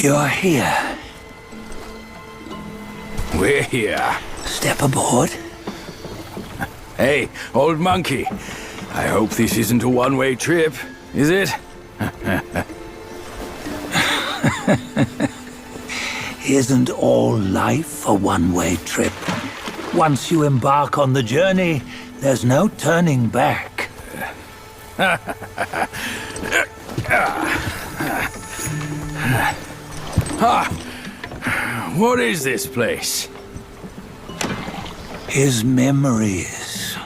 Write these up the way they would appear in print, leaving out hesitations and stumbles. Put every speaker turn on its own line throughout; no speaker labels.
You're here.
We're here.
Step aboard.
Hey, old monkey. I hope this isn't a one-way trip, is it?
Isn't all life a one-way trip? Once you embark on the journey, there's no turning back.
What is this place?
His memories.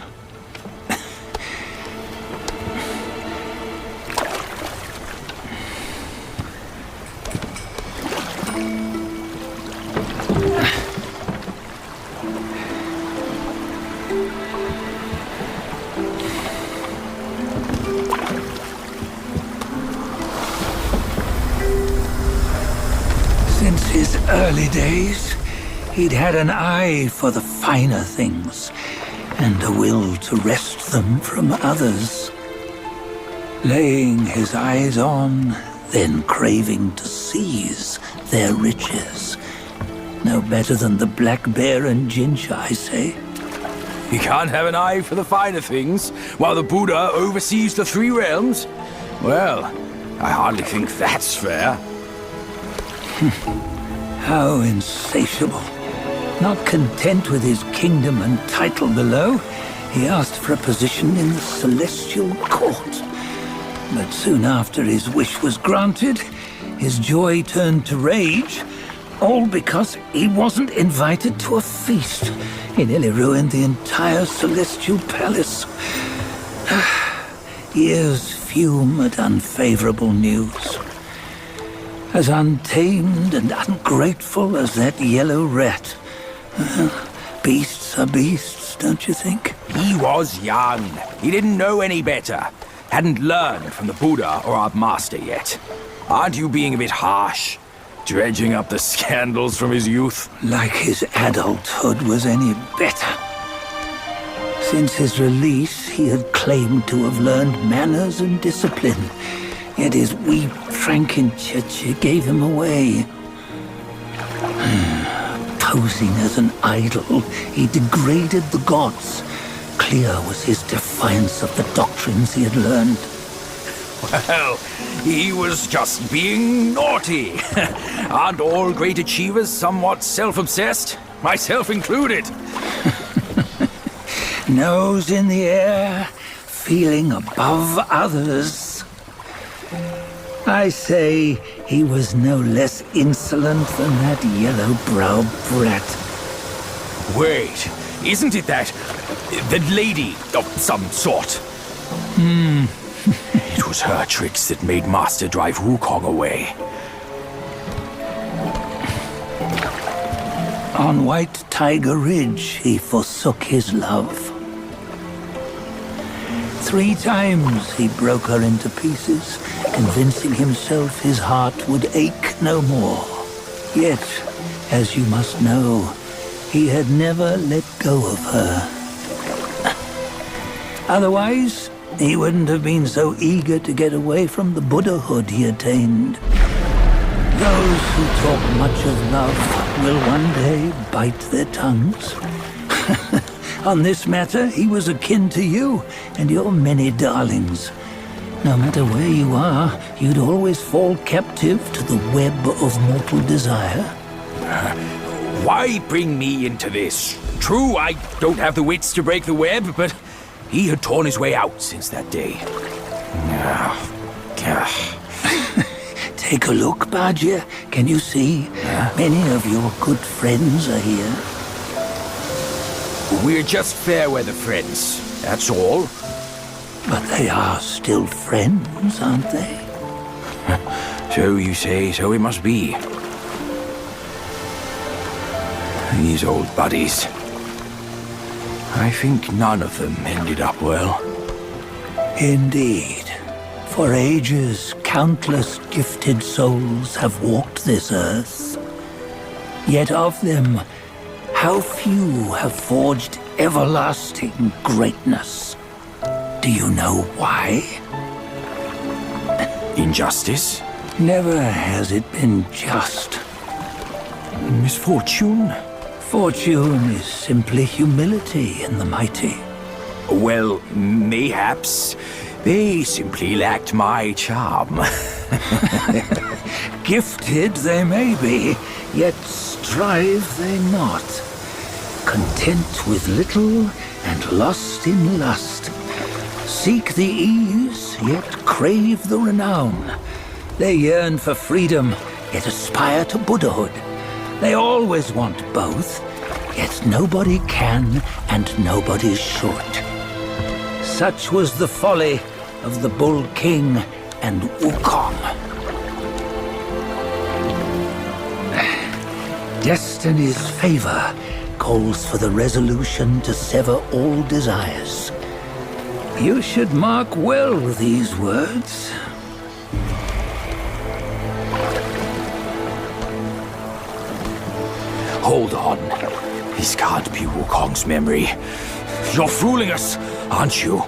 Since his early days, he'd had an eye for the finer things and a will to wrest them from others. Laying his eyes on, then craving to seize their riches. No better than the black bear and Jinja, I say.
You can't have an eye for the finer things while the Buddha oversees the three realms? Well, I hardly think that's fair.
How insatiable. Not content with his kingdom and title below, he asked for a position in the celestial court. But soon after his wish was granted, his joy turned to rage, all because he wasn't invited to a feast. He nearly ruined the entire celestial palace. Years fume at unfavorable news. As untamed and ungrateful as that yellow rat. Beasts are beasts, don't you think?
He was young. He didn't know any better. Hadn't learned from the Buddha or our master yet. Aren't you being a bit harsh? Dredging up the scandals from his youth?
Like his adulthood was any better. Since his release, he had claimed to have learned manners and discipline. Yet his weak Frankenchurch gave him away. Posing as an idol, he degraded the gods. Clear was his defiance of the doctrines he had learned.
Well, he was just being naughty. Aren't all great achievers somewhat self-obsessed? Myself included.
Nose in the air, feeling above others. I say he was no less insolent than that yellow-browed brat.
Wait, isn't it that lady of some sort? It was her tricks that made Master drive Wukong away.
On White Tiger Ridge, he forsook his love. 3 times he broke her into pieces, convincing himself his heart would ache no more. Yet, as you must know, he had never let go of her. Otherwise, he wouldn't have been so eager to get away from the Buddhahood he attained. Those who talk much of love will one day bite their tongues. On this matter, he was akin to you and your many darlings. No matter where you are, you'd always fall captive to the web of mortal desire.
Why bring me into this? True, I don't have the wits to break the web, but he had torn his way out since that day.
Take a look, Bajia. Can you see? Many of your good friends are here.
We're just fair-weather friends, that's all.
But they are still friends, aren't they?
So you say, so it must be. These old buddies. I think none of them ended up well.
Indeed. For ages, countless gifted souls have walked this earth. Yet of them, how few have forged everlasting greatness? Do you know why?
Injustice?
Never has it been just.
Misfortune?
Fortune is simply humility in the mighty.
Well, mayhaps they simply lacked my charm.
Gifted they may be, yet strive they not. Content with little and lost in lust. Seek the ease, yet crave the renown. They yearn for freedom, yet aspire to Buddhahood. They always want both, yet nobody can and nobody should. Such was the folly of the Bull King and Wukong. Destiny's favor calls for the resolution to sever all desires. You should mark well these words.
Hold on. This can't be Wukong's memory. You're fooling us, aren't you?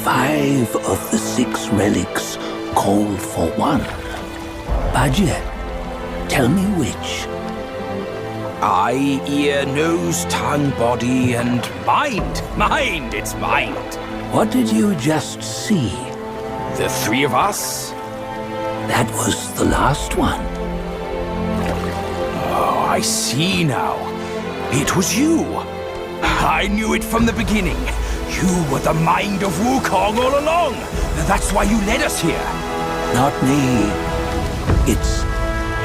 5 of the 6 relics call for one. Bajie, tell me which.
Eye, ear, nose, tongue, body, and mind. Mind, it's mind.
What did you just see?
The 3 of us?
That was the last one.
Oh, I see now. It was you. I knew it from the beginning. You were the mind of Wukong all along. That's why you led us here.
Not me. It's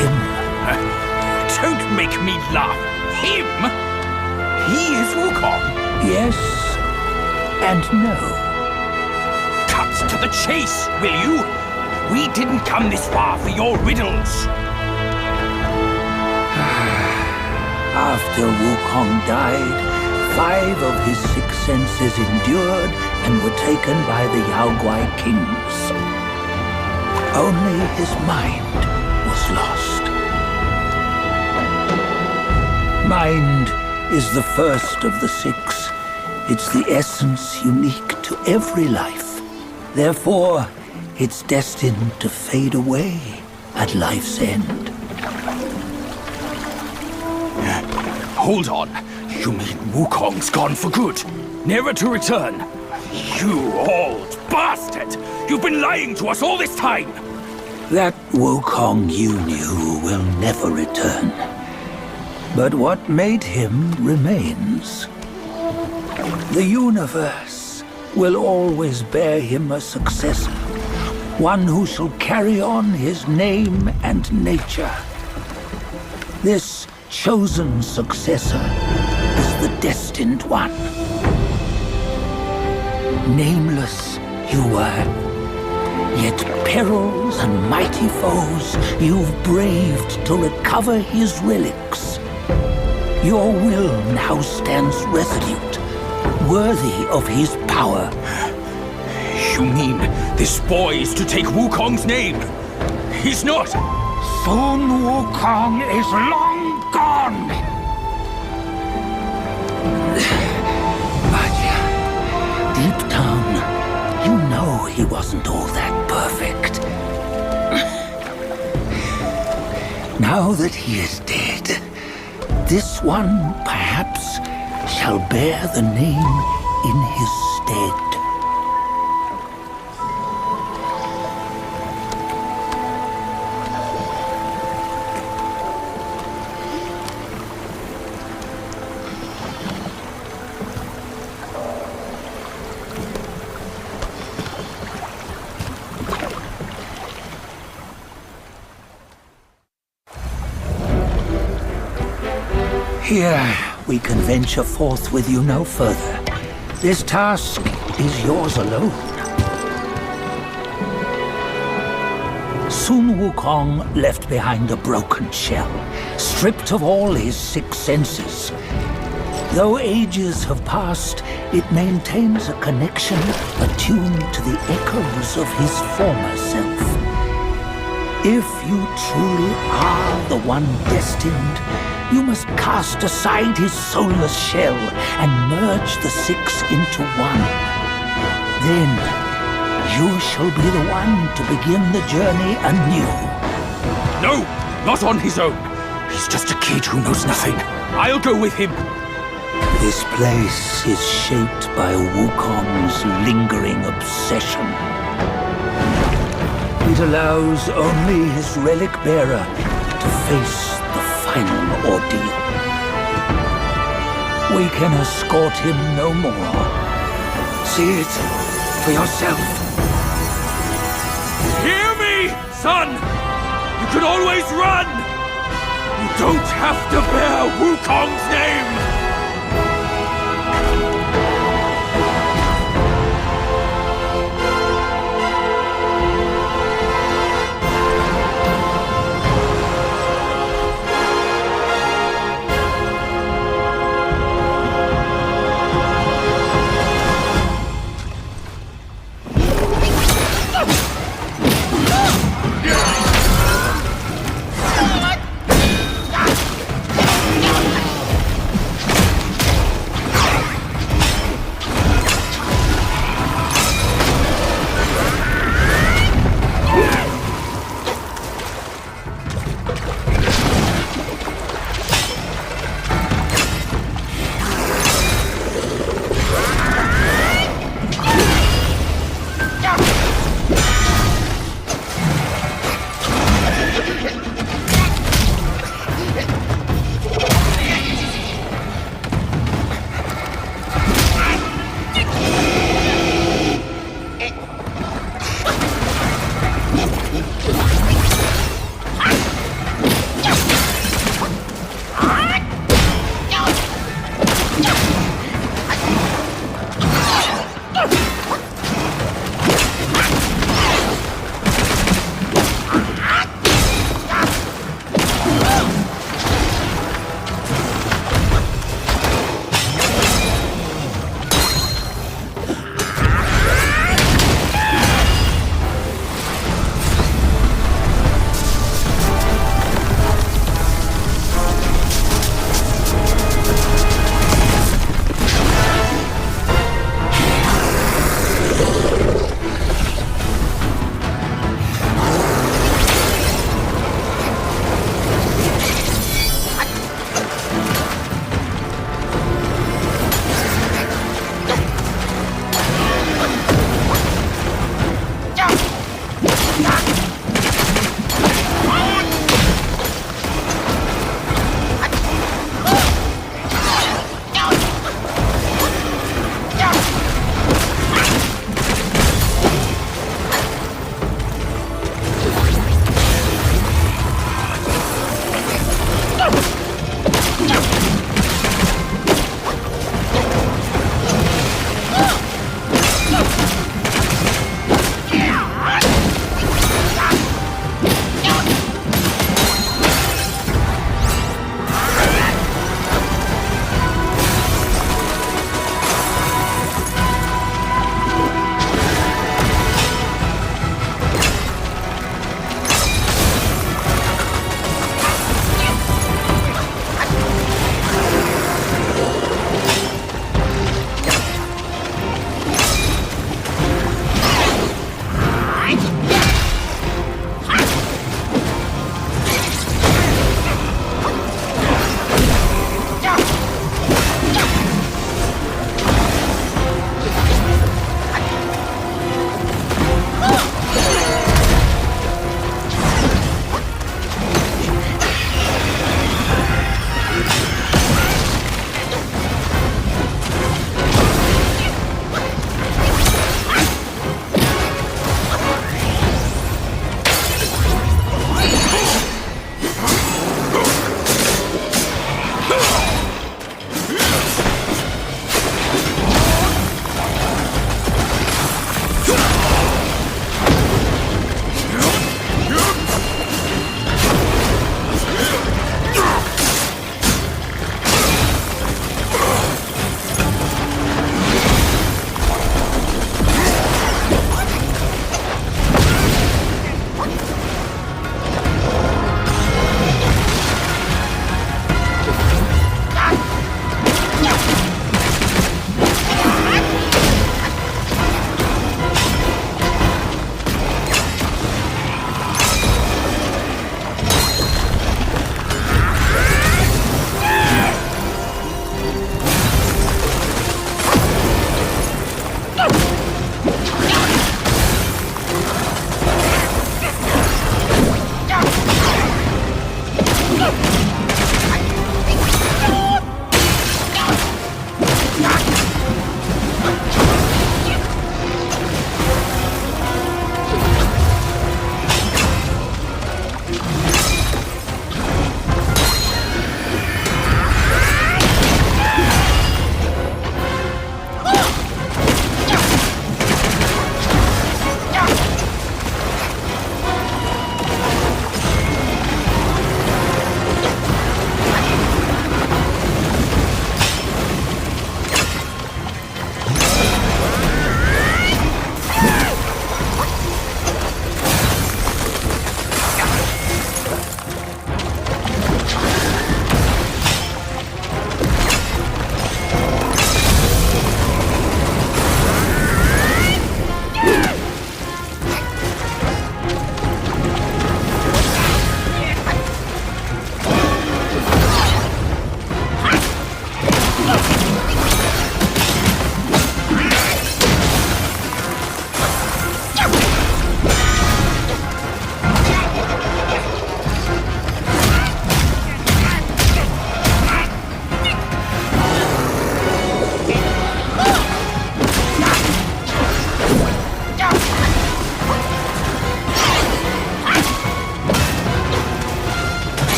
him.
Don't make me laugh. Him? He is Wukong.
Yes and no.
Cut to the chase, will you? We didn't come this far for your riddles.
After Wukong died, 5 of his 6 senses endured and were taken by the Yaoguai kings. Only his mind was lost. Mind is the first of the 6. It's the essence unique to every life. Therefore, it's destined to fade away at life's end.
Hold on. You mean Wukong's gone for good? Never to return? You old bastard! You've been lying to us all this time!
That Wukong you knew will never return. But what made him remains. The universe will always bear him a successor. One who shall carry on his name and nature. This chosen successor is the destined one. Nameless you were, yet perils and mighty foes you've braved to recover his relics. Your will now stands resolute, worthy of his power.
You mean this boy is to take Wukong's name? He's not!
Sun Wukong is long gone! But deep down, you know he wasn't all that perfect. Now that he is dead, this one, perhaps, shall bear the name in his stead. Here, we can venture forth with you no further. This task is yours alone. Sun Wukong left behind a broken shell, stripped of all his 6 senses. Though ages have passed, it maintains a connection attuned to the echoes of his former self. If you truly are the one destined, you must cast aside his soulless shell and merge the 6 into one. Then You shall be the one to begin the journey anew.
No, not on his own. He's just a kid who knows nothing. I'll go with him.
This place is shaped by Wukong's lingering obsession. It allows only his relic bearer to face the final ordeal. We can escort him no more. See it for yourself.
Hear me, son! You can always run! You don't have to bear Wukong's name!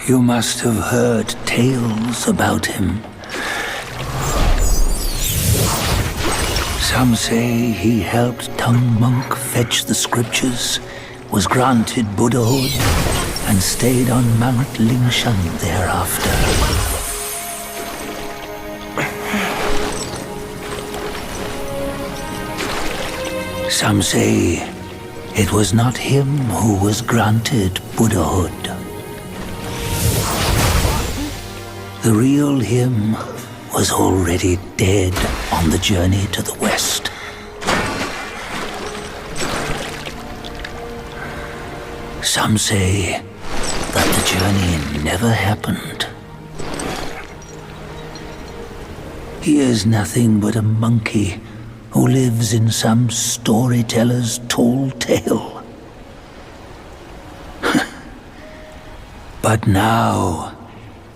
You must have heard tales about him. Some say he helped Tung Monk fetch the scriptures, was granted Buddhahood, and stayed on Mount Lingshan thereafter. Some say it was not him who was granted Buddhahood. The real him was already dead on the journey to the west. Some say that the journey never happened. He is nothing but a monkey who lives in some storyteller's tall tale. But now,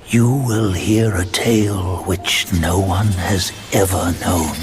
you will hear a tale which no one has ever known.